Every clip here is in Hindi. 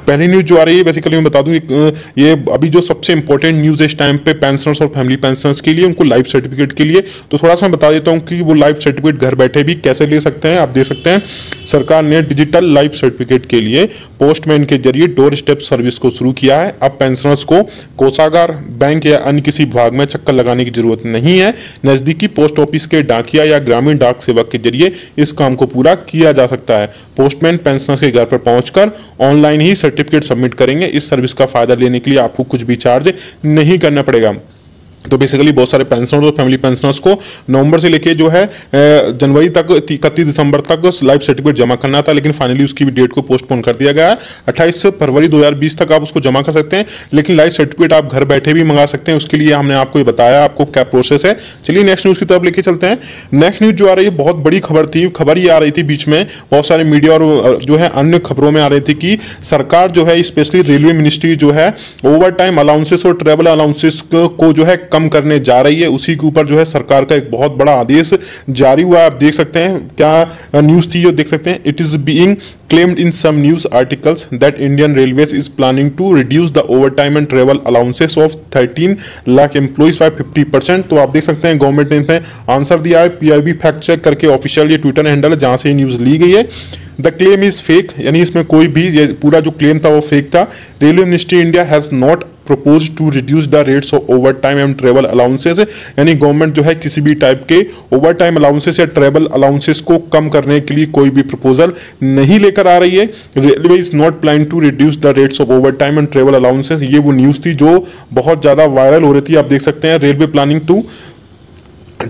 पहली न्यूज जो आ रही है बेसिकली मैं बता दूं, ये अभी जो सबसे इंपॉर्टेंट न्यूज है इस टाइम पे पेंशनर्स और फैमिली पेंशनर्स के लिए, उनको लाइफ सर्टिफिकेट के लिए, तो थोड़ा सा मैं बता देता हूं कि वो लाइफ सर्टिफिकेट घर बैठे भी कैसे ले सकते हैं। आप देख सकते हैं सरकार ने डिजिटल लाइफ सर्टिफिकेट के लिए पोस्टमैन के जरिए डोर स्टेप सर्विस को शुरू किया है। अब पेंशनर्स को कोषागार, बैंक या अन्य किसी विभाग में चक्कर लगाने की जरूरत नहीं है। नजदीकी पोस्ट ऑफिस के डाकिया या ग्रामीण डाक सेवक के जरिए इस काम को पूरा किया जा सकता है। पोस्टमैन पेंशनर्स के घर पर पहुंचकर ऑनलाइन ही सर्टिफिकेट सबमिट करेंगे। इस सर्विस का फायदा लेने के लिए आपको कुछ भी चार्ज नहीं करना पड़ेगा। तो बेसिकली बहुत सारे पेंशनर्स और फैमिली पेंशनर्स को नवंबर से लेके जो है जनवरी तक 31 दिसंबर तक लाइफ सर्टिफिकेट जमा करना था, लेकिन फाइनली उसकी भी डेट को पोस्टपोन कर दिया गया है। 28 फरवरी 2020 तक आप उसको जमा कर सकते हैं, लेकिन लाइफ सर्टिफिकेट आप घर बैठे भी मंगा सकते हैं। उसके लिए हमने आपको ये बताया आपको क्या प्रोसेस है। चलिए नेक्स्ट न्यूज की तरफ लेके चलते हैं। नेक्स्ट न्यूज जो आ रही है बहुत बड़ी खबर ये आ रही थी बीच में, बहुत सारे मीडिया और जो है अन्य खबरों में आ रही थी कि सरकार जो है स्पेशली रेलवे मिनिस्ट्री जो है ओवर टाइम अलाउंसेस और ट्रेवल अलाउंसेस को जो है कम करने जा रही है। उसी के ऊपर जो है सरकार का एक बहुत बड़ा आदेश जारी हुआ है। आप देख सकते हैं क्या न्यूज थी, जो देख सकते हैं, it is being claimed in some news articles that Indian Railways is planning to reduce the overtime and travel allowances of 13 lakh employees by 50%। तो आप देख सकते हैं गवर्नमेंट ने इसमें आंसर दिया है। पीआईबी फैक्ट चेक करके ऑफिशियल ये ट्विटर हैंडल है जहां से ये न्यूज ली गई है। द क्लेम इज फेक, यानी इसमें कोई भी ये पूरा जो क्लेम था वो फेक था। Railway ministry India has not proposed to reduce the rates of overtime and travel allowances, यानी गवर्नमेंट जो है किसी भी टाइप के ओवर टाइम अलाउंसेस या ट्रेवल अलाउंसेस को कम करने के लिए कोई भी प्रपोजल नहीं लेकर आ रही है। Railway is not plan to reduce the rates of overtime and travel allowances, ये वो न्यूज थी जो बहुत ज्यादा वायरल हो रही थी। आप देख सकते हैं railway planning to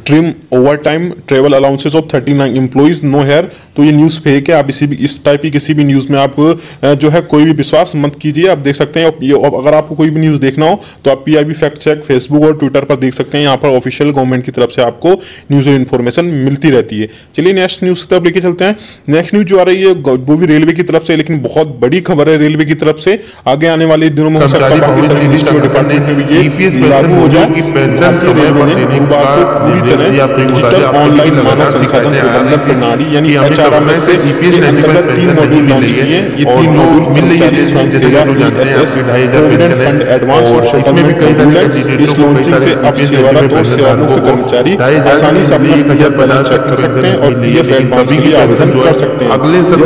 trim overtime travel allowances of 39 employees no here. तो ये न्यूज फेक है। आप इस टाइप की किसी भी न्यूज में आप जो है कोई भी विश्वास मत कीजिए। आप देख सकते हैं अगर आपको कोई भी न्यूज देखना हो तो आप पीआईबी फैक्ट चेक फेसबुक और ट्विटर पर देख सकते हैं। यहाँ पर ऑफिशियल गवर्नमेंट की तरफ से आपको न्यूज और इन्फॉर्मेशन मिलती रहती है। चलिए नेक्स्ट न्यूज की तरफ लेके चलते हैं। नेक्स्ट न्यूज जो आ रही है वो भी रेलवे की तरफ से, लेकिन बहुत बड़ी खबर है रेलवे की तरफ से। आगे आने वाले दिनों में हो सकता है बाकी सारे मिनिस्ट्री और डिपार्टमेंट में भी ये लागू हो जाए। भारतीय रेलवे ने पूरी तरह डिजिटल ऑनलाइन मानव संसाधन प्रबंधन प्रणाली यानी एचआरएमएस से के अंतर्गत 3 मॉड्यूल लॉन्च किए। ये 3 मॉड्यूल कर्मचारी स्वयं सेवा ईएसएस प्रोविडेंट फंड एडवांस और सेटलमेंट मॉड्यूल है। इस लॉन्चिंग से अब सेवारत और सेवामुक्त कर्मचारी आसानी से अपना पीएफ बैलेंस चेक कर सकते हैं और पीएफ एडवांस के लिए आवेदन कर सकते हैं।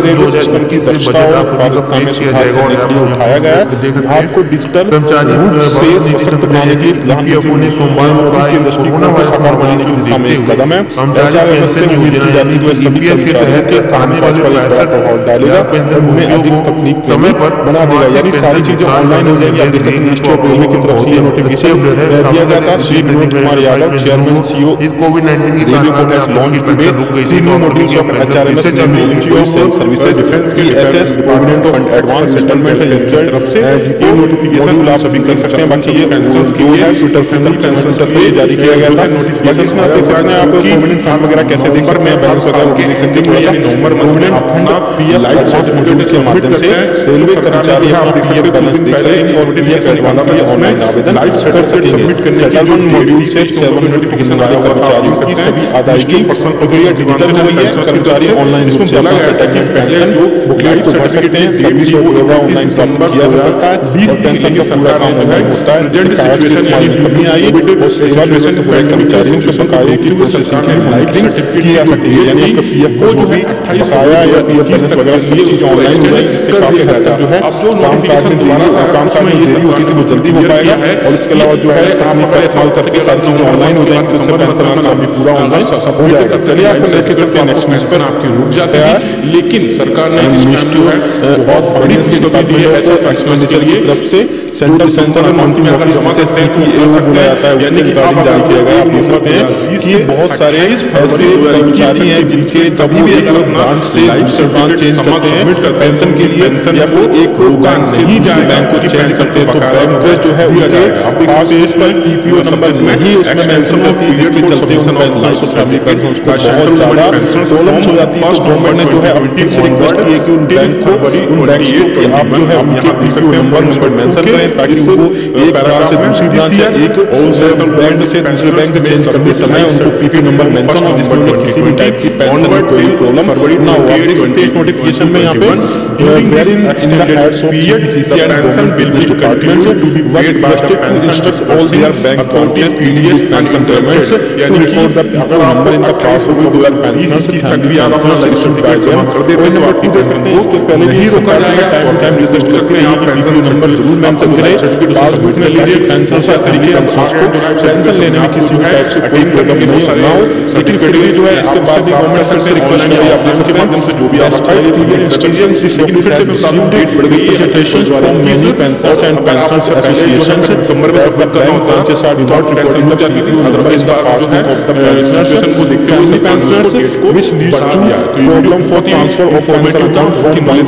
रेलवे सिस्टम की दक्षता और उत्पादकता में सुधार करने के लिए उठाया गया है। विभाग को डिजिटल रूप से सशक्त बनाने के लिए प्रधानमंत्री मोदी के दृष्टिकोण को साकार बनाने की दिशा में एक कदम है। एचआरएमएस से उम्मीद की जाती है कि सभी कर्मचारियों के कामकाज पर एक बड़ा प्रभाव डालेगा और उन्हें अधिक तकनीक प्रेमी बना देगा, यानी सारी चीजें ऑनलाइन हो जाएंगी। आप देख सकते हैं मिनिस्ट्री ऑफ रेलवे की तरफ से ये नोटिफिकेशन दिया गया था। Shri Vinod Kumar Yadav, chairman CEO railway board has launched today 3 new modules of HRMS namely employee self services, ESS provident fund advance settlement and ये नोटिफिकेशन आप सभी देख सकते हैं। बाकी ये पेंशनर्स के लिए ट्विटर पेंशन पे जारी किया गया था। बस इसमें आप देख सकते हैं आप प्रोविडेंट फंड वगैरह कैसे देख सकते हैं, बैलेंस वगैरह देख सकते हैं। थोड़ा सा provident fund PF advance module के माध्यम से रेलवे कर्मचारी अपना पीएफ बैलेंस देख सकेंगे और पीएफ एडवांस के लिए ऑनलाइन आवेदन कर सकेंगे। सेटलमेंट मॉड्यूल से सेवा नोटिफिकेशन वाले कर्मचारियों की सभी अदायगी प्रक्रिया डिजिटल हो गई है। कर्मचारी ऑनलाइन रूप से अपना सेटलमेंट पेंशन बुकलेट को भर सकते हैं। सर्विस और ब्यौरा ऑनलाइन प्राप्त किया जा सकता है। 20 पेंशन का पूरा काम ऑनलाइन होता है, जिससे कागज के इस्तेमाल में कमी आई और सेवा निवृत्त हुए कर्मचारियों के बकायों की प्रोसेसिंग की मॉनिटरिंग की जा सकती है। यानी आपका पीएफ को जो भी बकाया या पीएफ बैलेंस वगैरह सब चीजें ऑनलाइन हो जाएगी, जिससे काफी हद तक जो है कामकाज में देरी होती थी वो जल्दी हो पाएगा। और इसके अलावा जो है तकनीक का इस्तेमाल करके सारी चीजें ऑनलाइन हो जाएंगी, तो इससे पेंशन का काम भी पूरा ऑनलाइन हो जाएगा। चलिए आपको लेके चलते हैं नेक्स्ट न्यूज पर। आपकी रुक जाता है, लेकिन सरकार ने मिनिस्ट्री बहुत बड़ी डिपार्टमेंट ऑफ एक्सपेंडिचर की तरफ से सेंट्रल सेंसर अकाउंटिंग ऑफिस से सीपीएओ बोला जाता है, उसके रिगार्डिंग जारी किया गया। आप देख सकते हैं कि बहुत सारे ऐसे कर्मचारी हैं जिनके जब भी एक ब्रांच से दूसरे ब्रांच चेंज करते हैं पेंशन के लिए या फिर एक बैंक से ही जाए बैंक को चेंज करते हैं, तो बैंक जो है उनके पासबुक पर पीपीओ नंबर नहीं उसमें मेंशन करती है, जिसके चलते उन पेंशन और फैमिली पेंशन को बहुत ज्यादा प्रॉब्लम्स हो जाती है। तो गवर्नमेंट ने जो है अपील से रिक्वेस्ट की है कि उन बैंक को आप जो है उनके पीपीओ नंबर उस पर मेंशन करें, ताकि उनको एक ब्रांच से दूसरी ब्रांच या एक बैंक से दूसरे बैंक चेंज करने करना है उनको पीपीओ नंबर मेंशन हो जिसमें उन्हें किसी भी टाइप की पेंशन में कोई प्रॉब्लम ना हो। आप देख सकते हैं नोटिफिकेशन में यहाँ पे wherein in the heads of CPCC and government business departments were requested to instruct all their bank branches dealing with pension payments to record the PPO number in the passbook of their pensioners, family pensioners issued by them। कोई नंबर 2 देख सकते हैं, इसके पहले भी सरकार जो है टाइम टू टाइम रिक्वेस्ट करती रही कि पीपीओ नंबर जरूर मेंशन करें पासबुक में, ताकि पेंशनर्स या फैमिली पेंशनर्स को पेंशन लेने में किसी भी टाइप से कोई प्रॉब्लम नहीं हो। लेकिन फिर भी जो है इसके बाद भी गवर्नमेंट से रिक्वेस्ट करी आप देख सकते हैं जो भी despite clear instructions this office has received representations from many pensioners and pensioners associations that the bank branches are not recording the PPO number in the passbook of the pensioners, family pensioners which leads to problem for transfer of pension account from one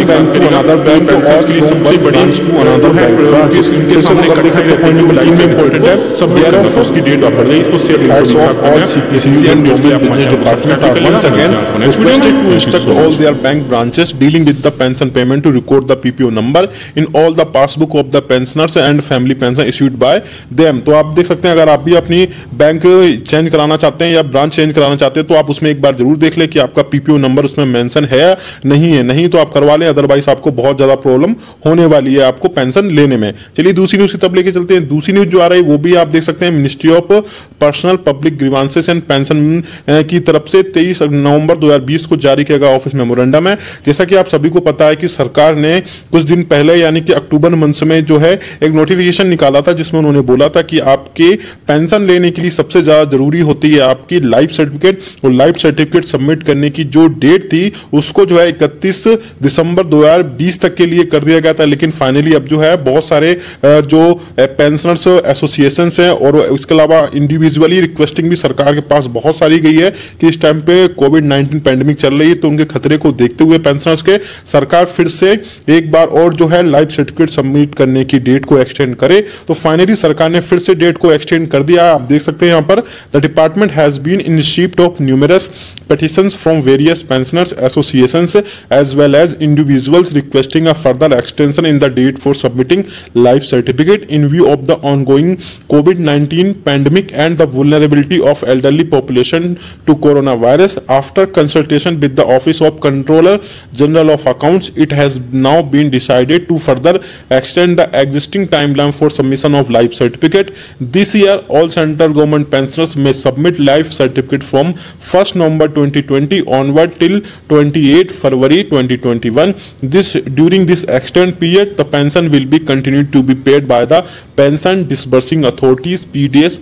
bank to another bank or from one branch to another bank branch। फिर से अगर देख सकते हैं पॉइंट नंबर 3 में इंपॉर्टेंट है thereof की डेट आप बताइए इसको share heads of all CPCC and government business department are once again requested to instruct all their bank branches dealing with the pension payment to record the PPO number in all the passbook of the pensioners and family pension issued by them। तो आप देख सकते हैं अगर आप भी अपनी बैंक चेंज कराना चाहते हैं या ब्रांच चेंज कराना चाहते हैं तो आप उसमें एक बार जरूर देख लें कि आपका PPO नंबर उसमें मेंशन है नहीं है, नहीं तो आप करवा लें, अदरवाइज आपको बहुत ज्यादा प्रॉब्लम होने वाली है आपको पेंशन लेने में। चलिए दूसरी न्यूज की तरफ लेके चलते हैं। दूसरी न्यूज जो आ रही है वो भी आप देख सकते हैं ministry of personnel public grievances and pension की तरफ से 23 नवंबर 2020 को जारी किया गया ऑफिस मेमोरेंडम है। जैसा कि आप सभी को पता है कि सरकार ने कुछ दिन पहले यानी कि अक्टूबर मंथ में जो है एक नोटिफिकेशन निकाला था जिसमें उन्होंने बोला था कि आपके पेंशन लेने के लिए सबसे ज्यादा जरूरी होती है आपकी लाइफ सर्टिफिकेट, और लाइफ सर्टिफिकेट सबमिट करने की जो डेट थी उसको जो है 31 दिसंबर 2020 तक के लिए कर दिया गया था। लेकिन फाइनली अब जो है बहुत सारे जो पेंशनर्स एसोसिएशन है और इसके अलावा इंडिविजुअली रिक्वेस्टिंग भी सरकार के पास बहुत सारी गई है कि इस टाइम पे कोविड-19 पैंडेमिक चल रही है तो उनके खतरे को देखते हुए पेंशनर्स के सरकार फिर से एक बार और जो है लाइफ सर्टिफिकेट सबमिट करने की डेट को एक्सटेंड करे। तो फाइनली सरकार ने फिर से डेट को एक्सटेंड कर दिया। आप देख सकते हैं यहाँ पर the department has been in receipt of numerous petitions from various pensioners associations as well as individuals requesting a further extension in the date for submitting life certificate in view of the ongoing COVID-19 pandemic and the vulnerability of elderly population to coronavirus. After consultation with the Office of Controller General of Accounts, it has now been decided to further extend the existing timeline for submission of life certificate. This year, all central government pensioners may submit life certificate from 1st November 2020 onward till 28 February 2021. During this extended period, the pension will be continued to be paid by the pension disbursing authorities PDS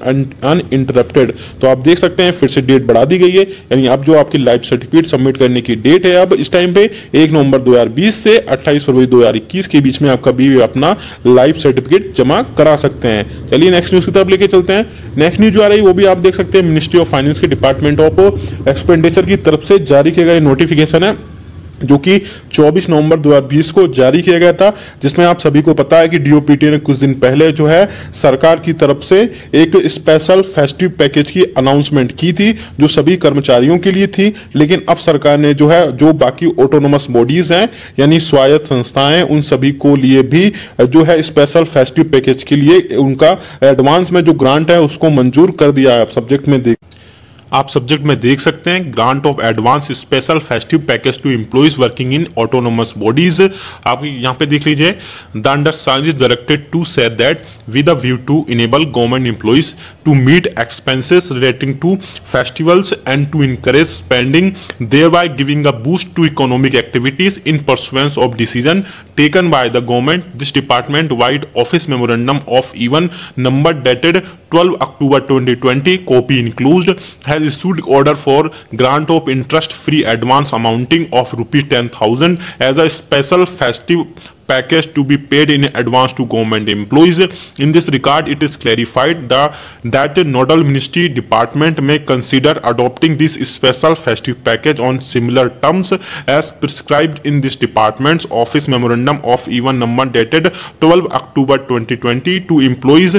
uninterrupted। तो आप देख सकते हैं फिर से डेट बढ़ा दी गई है, यानी अब जो आपकी लाइफ सर्टिफिकेट सबमिट करने की डेट है अब इस टाइम पे 1 नवंबर 2020 से 28 फरवरी 2021 के बीच में आप कभी भी अपना लाइफ सर्टिफिकेट जमा करा सकते हैं। चलिए नेक्स्ट न्यूज की तरफ लेके चलते हैं। नेक्स्ट न्यूज जो आ रही है वो भी आप देख सकते हैं मिनिस्ट्री ऑफ फाइनेंस के डिपार्टमेंट ऑफ एक्सपेंडिचर की तरफ से जारी किया गया नोटिफिकेशन है जो कि 24 नवंबर 2020 को जारी किया गया था, जिसमें आप सभी को पता है कि डीओपीटी ने कुछ दिन पहले जो है सरकार की तरफ से एक स्पेशल फेस्टिव पैकेज की अनाउंसमेंट की थी जो सभी कर्मचारियों के लिए थी। लेकिन अब सरकार ने जो है जो बाकी ऑटोनोमस बॉडीज हैं यानी स्वायत्त संस्थाएं उन सभी को लिए भी जो है स्पेशल फेस्टिव पैकेज के लिए उनका एडवांस में जो ग्रांट है उसको मंजूर कर दिया है। आप सब्जेक्ट में देख सकते हैं grant of advance special festive package to employees working in autonomous bodies. आप यहाँ पे देख लीजिए the understanding is directed to say that with a view to enable government employees to meet expenses relating to festivals and to encourage spending thereby giving a boost to economic activities in pursuance of decision taken by the government. This department wide office memorandum of even number dated 12 October 2020 copy enclosed has issued order for grant of interest free advance amounting of ₹10,000 as a special festive package to be paid in advance to government employees. In this regard, it is clarified that the nodal ministry department may consider adopting this special festive package on similar terms as prescribed in this department's office memorandum of even number dated 12 October 2020 to employees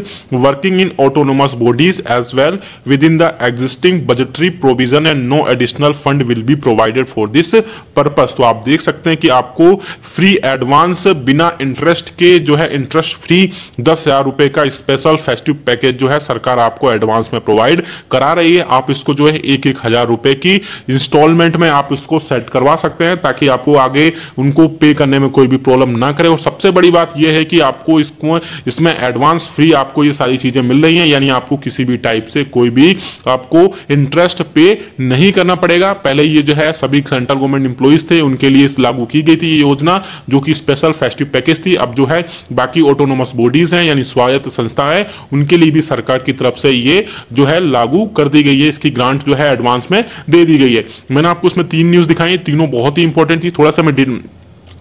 working in autonomous bodies as well within the existing budgetary provision and no additional fund will be provided for this purpose। तो आप देख सकते हैं कि आपको फ्री एडवांस बिना इंटरेस्ट के जो है इंटरेस्ट फ्री 10,000 रुपए का स्पेशल फेस्टिव पैकेज जो है सरकार आपको एडवांस में प्रोवाइड करा रही है। आप इसको जो है 1,000 रुपए की इंस्टॉलमेंट में आप इसको सेट करवा सकते हैं ताकि आपको आगे उनको पे करने में कोई भी प्रॉब्लम ना करे। और सबसे बड़ी बात यह है कि आपको इसमें एडवांस फ्री आपको ये सारी चीजें मिल रही हैं, यानी आपको किसी भी टाइप से कोई भी आपको इंटरेस्ट पे नहीं करना पड़ेगा। पहले ये जो है सभी सेंट्रल गवर्नमेंट एम्प्लॉइज थे उनके लिए लागू की गई थी ये योजना जो कि स्पेशल फेस्टिव पैकेज थी। अब जो है बाकी ऑटोनोमस बॉडीज हैं यानी स्वायत्त संस्था है उनके लिए भी सरकार की तरफ से ये जो है लागू कर दी गई है, इसकी ग्रांट जो है एडवांस में दे दी गई है। मैंने आपको इसमें 3 न्यूज दिखाई, तीनों बहुत ही इंपॉर्टेंट थी। थोड़ा सा मैं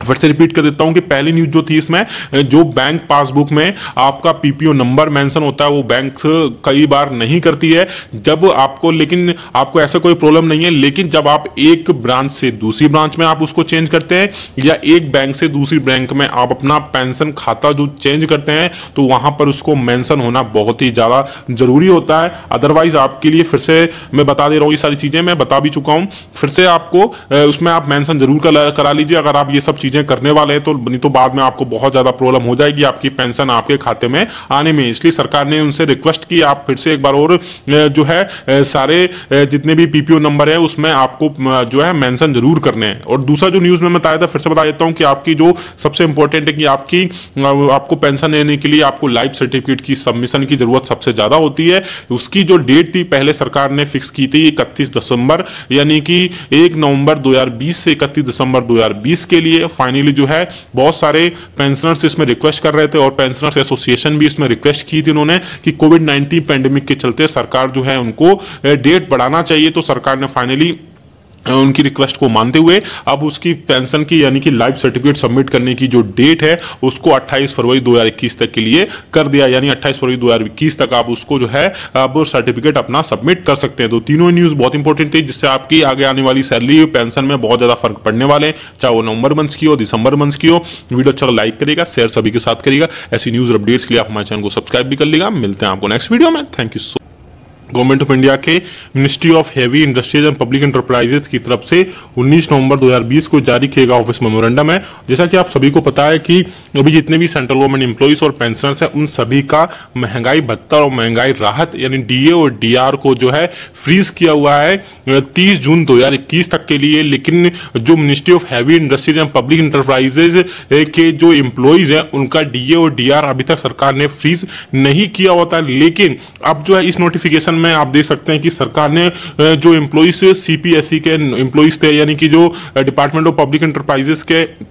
फिर से रिपीट कर देता हूं कि पहली न्यूज जो थी इसमें जो बैंक पासबुक में आपका पीपीओ नंबर मेंशन होता है वो बैंक कई बार नहीं करती है जब आपको, लेकिन आपको ऐसा कोई प्रॉब्लम नहीं है। लेकिन जब आप एक ब्रांच से दूसरी ब्रांच में आप उसको चेंज करते हैं या एक बैंक से दूसरी बैंक में आप अपना पेंशन खाता जो चेंज करते हैं तो वहां पर उसको मेंशन होना बहुत ही ज्यादा जरूरी होता है। अदरवाइज आपके लिए फिर से मैं बता दे रहा हूं, ये सारी चीजें मैं बता भी चुका हूं, फिर से आपको उसमें आप मेंशन जरूर करा लीजिए अगर आप ये सब चीजें करने वाले हैं तो, नहीं तो बाद में आपको बहुत ज्यादा प्रॉब्लम हो जाएगी आपकी पेंशन आपके खाते में आने में। इसलिए सरकार ने उनसे रिक्वेस्ट की आप फिर से एक बार और जो है सारे जितने भी पीपीओ नंबर है उसमें आपको जो है मेंशन जरूर करने हैं। और दूसरा जो न्यूज में बताया था फिर से बता देता हूं कि आपकी जो सबसे इंपॉर्टेंट है कि आपको पेंशन लेने के लिए आपको लाइफ सर्टिफिकेट की सबमिशन की जरूरत सबसे ज्यादा होती है। उसकी जो डेट थी पहले सरकार ने फिक्स की थी 31 दिसंबर, यानी कि 1 नवंबर 2020 से 31 दिसंबर 2020 के लिए। फाइनली जो है बहुत सारे पेंशनर्स इसमें रिक्वेस्ट कर रहे थे और पेंशनर्स एसोसिएशन भी इसमें रिक्वेस्ट की थी उन्होंने कि कोविड-19 पैंडेमिक के चलते सरकार जो है उनको डेट बढ़ाना चाहिए। तो सरकार ने फाइनली उनकी रिक्वेस्ट को मानते हुए अब उसकी पेंशन की यानी कि लाइफ सर्टिफिकेट सबमिट करने की जो डेट है उसको 28 फरवरी 2021 तक के लिए कर दिया, यानी 28 फरवरी 2021 तक आप उसको जो है अब सर्टिफिकेट अपना सबमिट कर सकते हैं। तो तीनों न्यूज बहुत इंपॉर्टेंट थी जिससे आपकी आगे आने वाली सैलरी पेंशन में बहुत ज्यादा फर्क पड़ने वाले हैं, चाहे वो नवंबर मंथ की हो दिसंबर मंथ की हो। वीडियो अच्छा लाइक करेगा, शेयर सभी के साथ करेगा। ऐसी न्यूज अपडेट्स के लिए आप हमारे चैनल को सब्सक्राइब भी कर लेगा। मिलते हैं आपको नेक्स्ट वीडियो में। Thank you. Government of India के ministry of heavy industries and public enterprises की तरफ से 19 नवंबर 2020 को जारी किया गया ऑफिस मेमोरेंडम है। जैसा कि आप सभी को पता है कि अभी जितने भी सेंट्रल गवर्नमेंट एम्प्लॉइज और पेंशनर्स हैं उन सभी का महंगाई भत्ता और महंगाई राहत यानी डीए और डीआर को जो है फ्रीज किया हुआ है 30 जून 2021 तक के लिए। लेकिन जो ministry of heavy industries and public enterprises के जो एम्प्लॉइज हैं उनका डीए और डीआर अभी तक सरकार ने फ्रीज नहीं किया होता है। लेकिन अब जो है इस नोटिफिकेशन में आप देख सकते हैं कि सरकार ने जो एम्प्लॉइज सीपीएसई के एम्प्लॉइज थे यानी कि जो डिपार्टमेंट ऑफ पब्लिक एंटरप्राइजेस के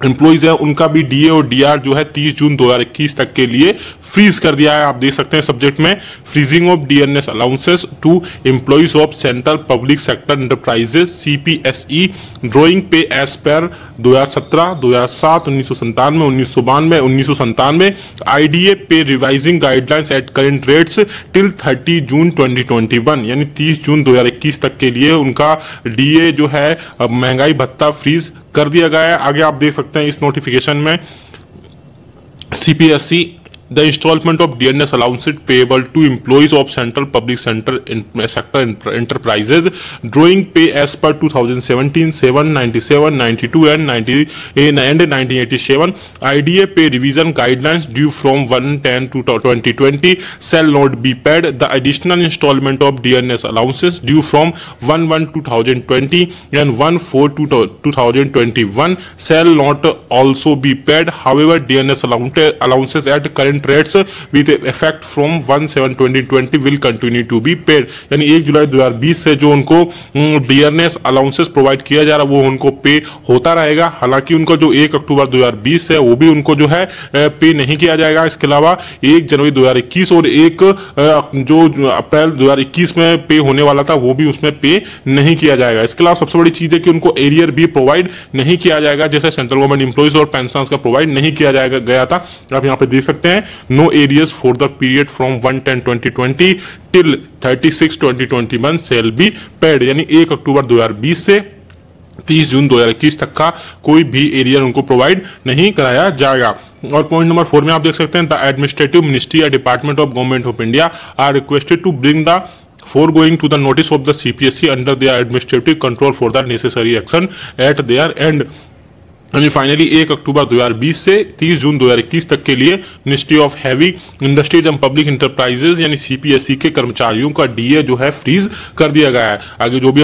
एम्प्लॉइज है उनका भी डीए और डीआर जो है 30 जून 2021 तक के लिए फ्रीज कर दिया है। आप देख सकते हैं सब्जेक्ट में freezing of DNS allowances to employees of central public sector enterprises CPSE drawing pay as per 2017, 2007, 1997, 1992, 1997 IDA pay revising guidelines at current rates till 30 June 2021 यानी 30 जून 2021 तक के लिए उनका डीए जो है महंगाई भत्ता फ्रीज कर दिया गया है। आगे आप देख सकते हैं इस नोटिफिकेशन में CPSE the installment of DNS allowances payable to employees of central public sector enterprises drawing pay as per 2017, 7, 97, 92 and 1987 IDA pay revision guidelines due from 1/10 to 2020 shall not be paid. The additional installment of DNS allowances due from 1/1/2020 and 1/4/2021 shall not also be paid. However, DNS allowances at current rates with effect from 1/7/2020 will continue to be paid। यानी 1 जुलाई 2020 से जो उनको डीएनएस अलाउंसेस प्रोवाइड किया जा रहा है वो उनको पे होता रहेगा। हालांकि उनका जो 1 अक्टूबर 2020 है वो भी उनको जो है पे नहीं किया जाएगा। इसके अलावा 1 जनवरी 2021 और 1 जो अप्रैल 2021 में पे होने वाला था वो भी उसमें पे नहीं किया जाएगा। इसके अलावा सबसे बड़ी चीज है कि उनको एरियर भी प्रोवाइड नहीं किया जाएगा जैसे सेंट्रल गवर्नमेंट एम्प्लॉइज और पेंशनर्स का प्रोवाइड नहीं किया जाएगा गया था। आप यहाँ पे देख सकते हैं no arrears for the period from 1/10/2020 till 36/2021 shall be paid। यानी 1 अक्टूबर 2020 से 30 जून 2021 तक का कोई भी एरियर उनको प्रोवाइड नहीं कराया जाएगा। और पॉइंट नंबर 4 में आप देख सकते हैं द एडमिनिस्ट्रेटिव मिनिस्ट्री या department of government of India are requested to bring the foregoing to the notice of the CPSE under their administrative control for the necessary action at their end। यानी फाइनली 1 अक्टूबर 2020 से 30 जून 2021 तक के लिए ministry of heavy industries and public enterprises यानी CPSE के कर्मचारियों का DA जो है फ्रीज कर दिया गया है। आगे जो भी